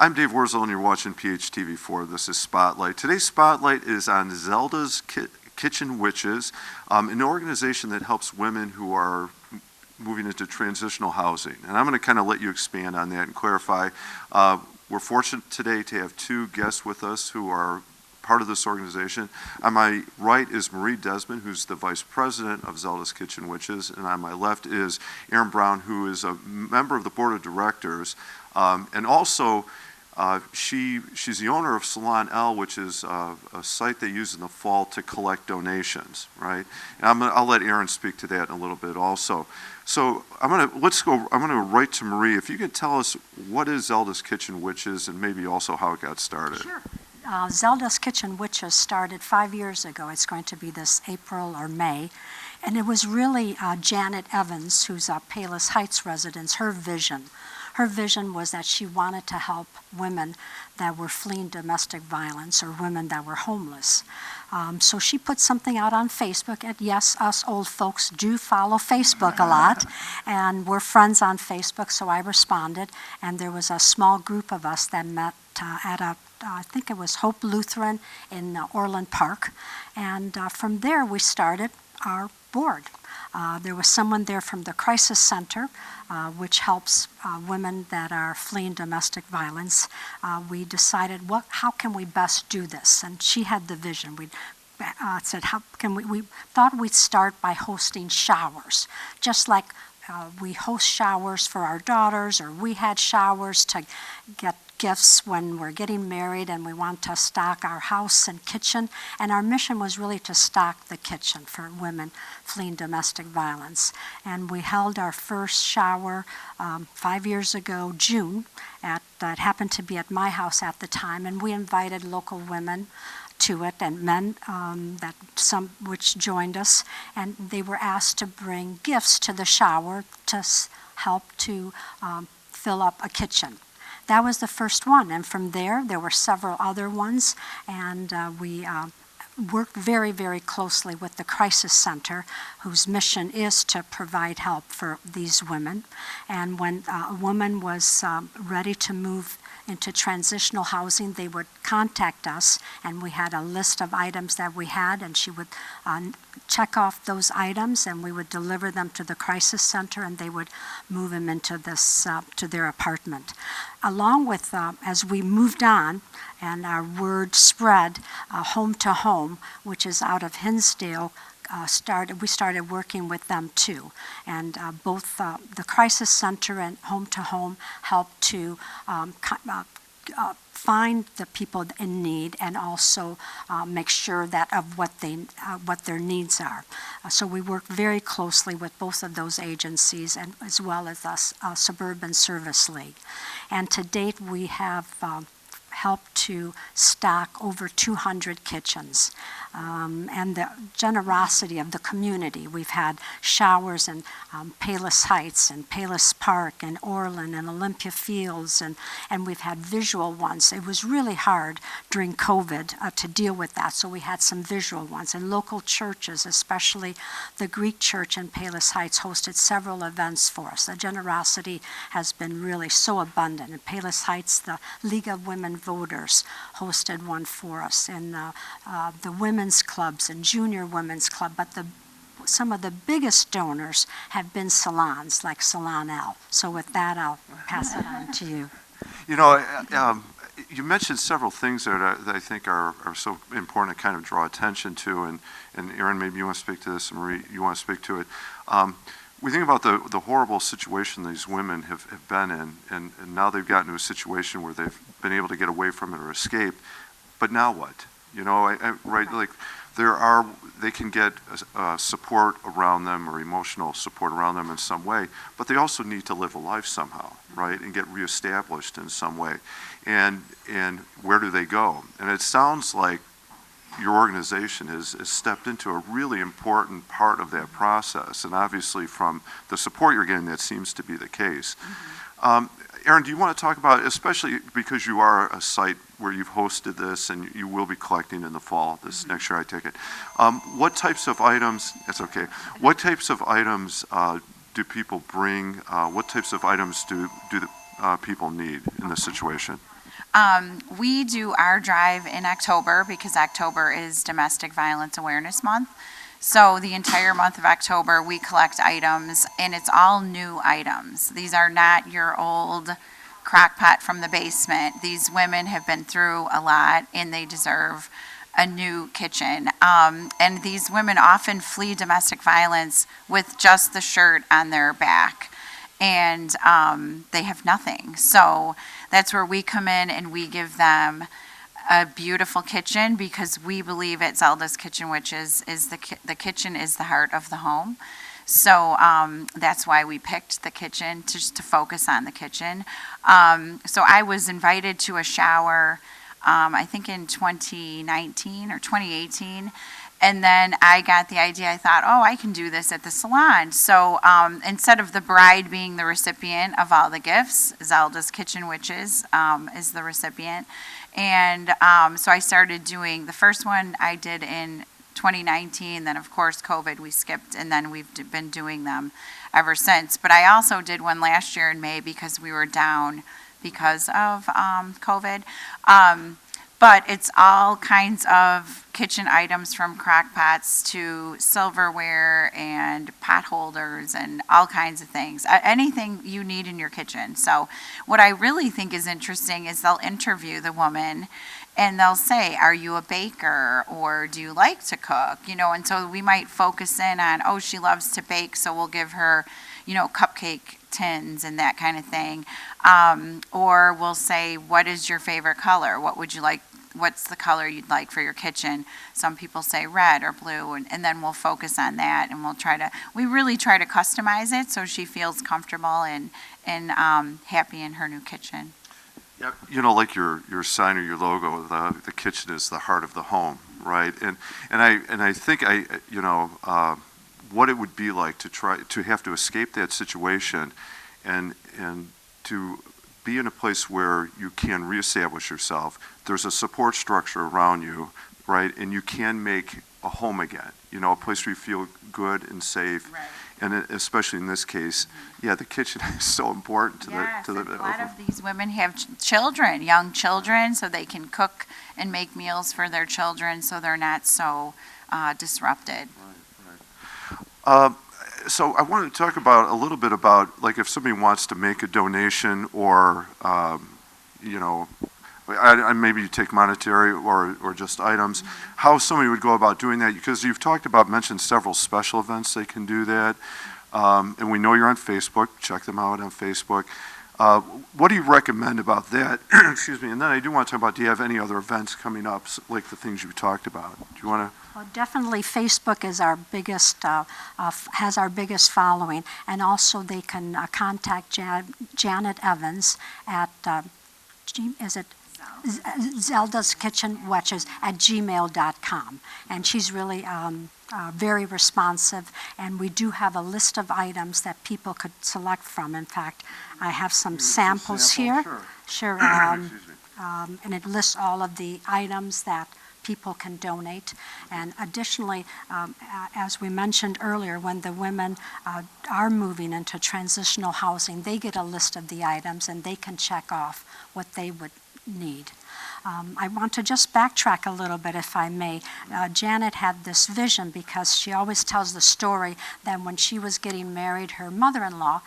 I'm Dave Wurzel, and you're watching PHTV4. This is Spotlight. Today's Spotlight is on Zelda's Kitchen Witches, an organization that helps women who are moving into transitional housing. And I'm going to kind of let you expand on that and clarify. We're fortunate today to have two guests with us who are part of this organization. On my right is Marie Desmond, who's the vice president of Zelda's Kitchen Witches, and on my left is Erin Brown, who is a member of the board of directors, and also she's the owner of Salon L, which is a site they use in the fall to collect donations, right? And I'll let Erin speak to that in a little bit also. So I'm gonna go right to Marie. If you could tell us what is Zelda's Kitchen Witches and maybe also how it got started. Sure. Zelda's Kitchen Witches started 5 years ago. It's going to be this April or May. And it was really Janet Evans, who's a Palos Heights resident, her vision. Her vision was that she wanted to help women that were fleeing domestic violence or women that were homeless. So she put something out on Facebook, and yes, us old folks do follow Facebook a lot, and we're friends on Facebook, so I responded, and there was a small group of us that met at I think it was Hope Lutheran in Orland Park, and from there we started our board. There was someone there from the Crisis Center, which helps women that are fleeing domestic violence. We decided, how can we best do this? And she had the vision. We said, how can we thought we'd start by hosting showers, just like we host showers for our daughters, or we had showers to get gifts when we're getting married and we want to stock our house and kitchen. And our mission was really to stock the kitchen for women fleeing domestic violence. And we held our first shower 5 years ago, June, that happened to be at my house at the time, and we invited local women to it and men which joined us, and they were asked to bring gifts to the shower to help to fill up a kitchen. That was the first one, and from there were several other ones, and we worked very, very closely with the Crisis Center, whose mission is to provide help for these women. And when a woman was ready to move into transitional housing, they would contact us, and we had a list of items that we had, and she would check off those items, and we would deliver them to the Crisis Center, and they would move them into this to their apartment. Along with, as we moved on, and our word spread, Home to Home, which is out of Hinsdale, we started working with them too, and both the Crisis Center and Home to Home help to find the people in need and also make sure that of what their needs are. So we work very closely with both of those agencies, and as well as the Suburban Service League. And to date, we have helped to stock over 200 kitchens. And the generosity of the community. We've had showers in Palos Heights and Palos Park and Orland and Olympia Fields, and we've had visual ones. It was really hard during COVID to deal with that, so we had some visual ones. And local churches, especially the Greek Church in Palos Heights, hosted several events for us. The generosity has been really so abundant. In Palos Heights, the League of Women Voters hosted one for us, and the women's clubs and junior women's club, but some of the biggest donors have been salons like Salon L. So with that, I'll pass it on to you. You know, you mentioned several things there that I think are so important to kind of draw attention to, and Erin, maybe you want to speak to this, and Marie, you want to speak to it. We think about the horrible situation these women have been in, and now they've gotten to a situation where they've been able to get away from it or escape, but now what? You know, right? Like they can get support around them or emotional support around them in some way, but they also need to live a life somehow, right? And get reestablished in some way. And where do they go? And it sounds like your organization has stepped into a really important part of that process. And obviously from the support you're getting, that seems to be the case. Erin, do you want to talk about, especially because you are a site where you've hosted this and you will be collecting in the fall, this next year I take it, what types of items, it's okay, what types of items do people bring, what types of items do the people need in this situation? We do our drive in October because October is Domestic Violence Awareness Month. So the entire month of October, we collect items, and it's all new items. These are not your old crock pot from the basement. These women have been through a lot, and they deserve a new kitchen. And these women often flee domestic violence with just the shirt on their back, and they have nothing. So that's where we come in and we give them a beautiful kitchen, because we believe at Zelda's Kitchen, which is the kitchen is the heart of the home. So that's why we picked the kitchen, to focus on the kitchen. So I was invited to a shower, I think in 2019 or 2018. And then I got the idea, I thought, oh, I can do this at the salon. So instead of the bride being the recipient of all the gifts, Zelda's Kitchen Witches is the recipient. And so I started doing, the first one I did in 2019, then of course COVID we skipped, and then we've been doing them ever since. But I also did one last year in May because we were down because of COVID. But it's all kinds of kitchen items, from crock pots to silverware and pot holders and all kinds of things. Anything you need in your kitchen. So what I really think is interesting is they'll interview the woman and they'll say, are you a baker, or do you like to cook? And so we might focus in on, oh, she loves to bake, so we'll give her, cupcake tins and that kind of thing. Or we'll say, what is your favorite color? What would you like? What's the color you'd like for your kitchen? Some people say red or blue, and then we'll focus on that, and we really try to customize it so she feels comfortable and happy in her new kitchen. Yeah, like your sign or your logo, the kitchen is the heart of the home, right? And I think what it would be like to have to escape that situation, and to be in a place where you can reestablish yourself. There's a support structure around you, right? And you can make a home again, a place where you feel good and safe. Right. And especially in this case, the kitchen is so important to the. A lot of these women have children, young children, so they can cook and make meals for their children, so they're not so disrupted. Right. So I want to talk a little bit about, like, if somebody wants to make a donation, or maybe you take monetary or just items, how somebody would go about doing that, because you've mentioned several special events they can do that, and we know you're on Facebook. Check them out on Facebook. What do you recommend about that? Excuse me. And then I do want to talk about, do you have any other events coming up, like the things you talked about? Do you want to? Well, definitely Facebook is our biggest, has our biggest following, and also they can contact Janet Evans at, is it Zelda's Kitchen Witches at gmail.com, and she's really very responsive, and we do have a list of items that people could select from. In fact, I have some samples here. Sure. And it lists all of the items that people can donate. And additionally, as we mentioned earlier, when the women are moving into transitional housing, they get a list of the items and they can check off what they would need. I want to just backtrack a little bit, if I may. Janet had this vision, because she always tells the story that when she was getting married, her mother-in-law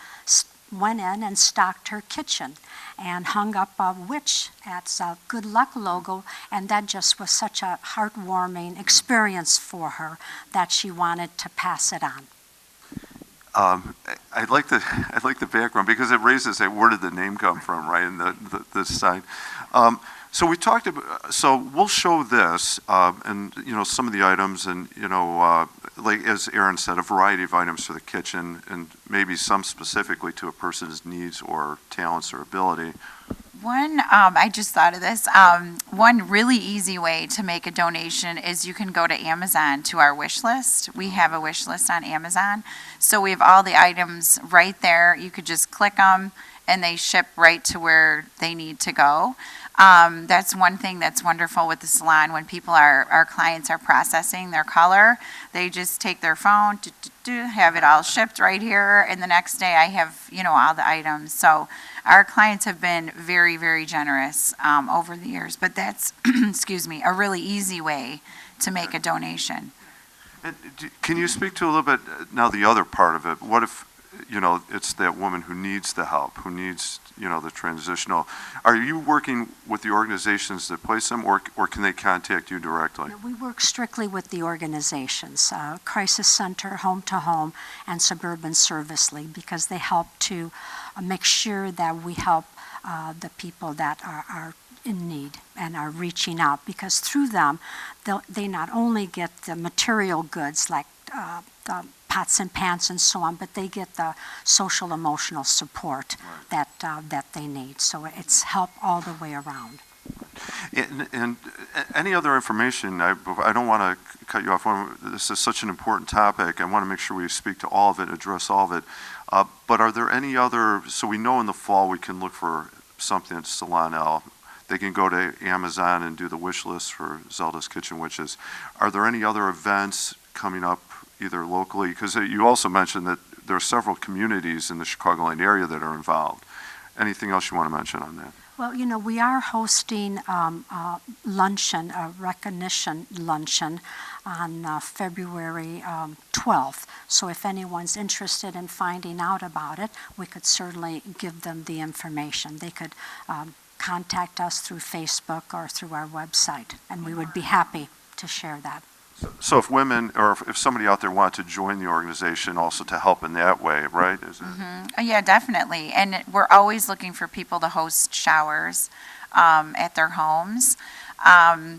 went in and stocked her kitchen and hung up a witch at a good luck logo, and that just was such a heartwarming experience for her that she wanted to pass it on. I like the background, because it raises where did the name come from, right? And the sign. So we talked about. So we'll show this, and some of the items, and like as Erin said, a variety of items for the kitchen, and maybe some specifically to a person's needs or talents or ability. One, I just thought of this. One really easy way to make a donation is you can go to Amazon to our wish list. We have a wish list on Amazon. So we have all the items right there. You could just click them and they ship right to where they need to go. That's one thing that's wonderful with the salon. When our clients are processing their color, they just take their phone, have it all shipped right here, and the next day I have, all the items. So our clients have been very, very generous over the years, but that's, excuse me, a really easy way to make a donation. And can you speak to a little bit now the other part of it? What if, it's that woman who needs the help, who needs, the transitional? Are you working with the organizations that place them, or can they contact you directly? No, we work strictly with the organizations, Crisis Center, Home to Home, and Suburban Service League, because they help to make sure that we help the people that are in need and are reaching out, because through them, they not only get the material goods like the pots and pans and so on, but they get the social emotional support that they need. So it's help all the way around. And any other information, I don't want to cut you off. This is such an important topic. I want to make sure we speak to all of it, address all of it. But are there any other, so we know in the fall we can look for something at Salon L. They can go to Amazon and do the wish list for Zelda's Kitchen Witches. Are there any other events coming up either locally? Because you also mentioned that there are several communities in the Chicagoland area that are involved. Anything else you want to mention on that? Well, we are hosting Luncheon, a recognition luncheon on February 12th. So if anyone's interested in finding out about it, we could certainly give them the information. They could contact us through Facebook or through our website, and we would be happy to share that. So if women, or if somebody out there wanted to join the organization also to help in that way, right? Is it? Yeah, definitely. And we're always looking for people to host showers at their homes,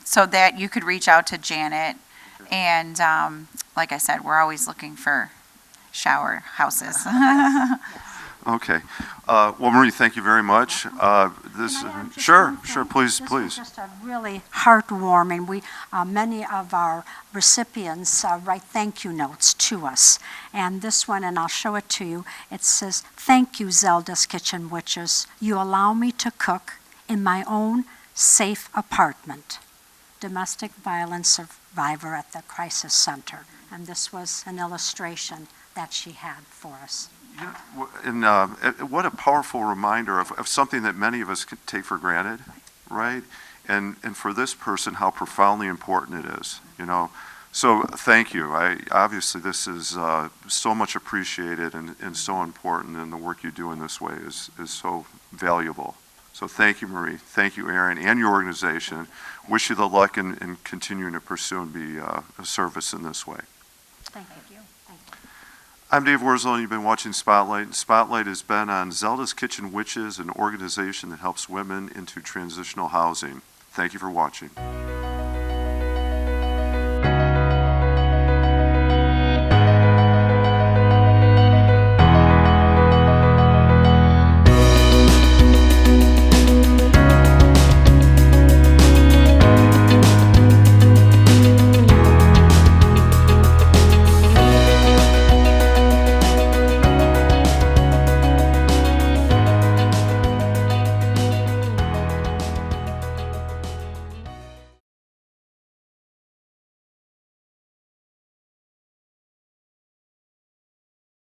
so that you could reach out to Janet. And like I said, we're always looking for shower houses. Okay. Well, Marie, thank you very much. Can I add just Sure, one thing? sure, please, This please. was just a really heartwarming. Many of our recipients write thank you notes to us. And this one, and I'll show it to you, it says, "Thank you, Zelda's Kitchen Witches. You allow me to cook in my own safe apartment. Domestic violence survivor at the Crisis Center." And this was an illustration that she had for us. And what a powerful reminder of something that many of us could take for granted, right? And for this person, how profoundly important it is, So thank you. Obviously, this is so much appreciated and so important, and the work you do in this way is so valuable. So thank you, Marie. Thank you, Aaron, and your organization. Wish you the luck in continuing to pursue and be a service in this way. Thank you. I'm Dave Worzel, and you've been watching Spotlight. Spotlight has been on Zelda's Kitchen Witches, an organization that helps women into transitional housing. Thank you for watching.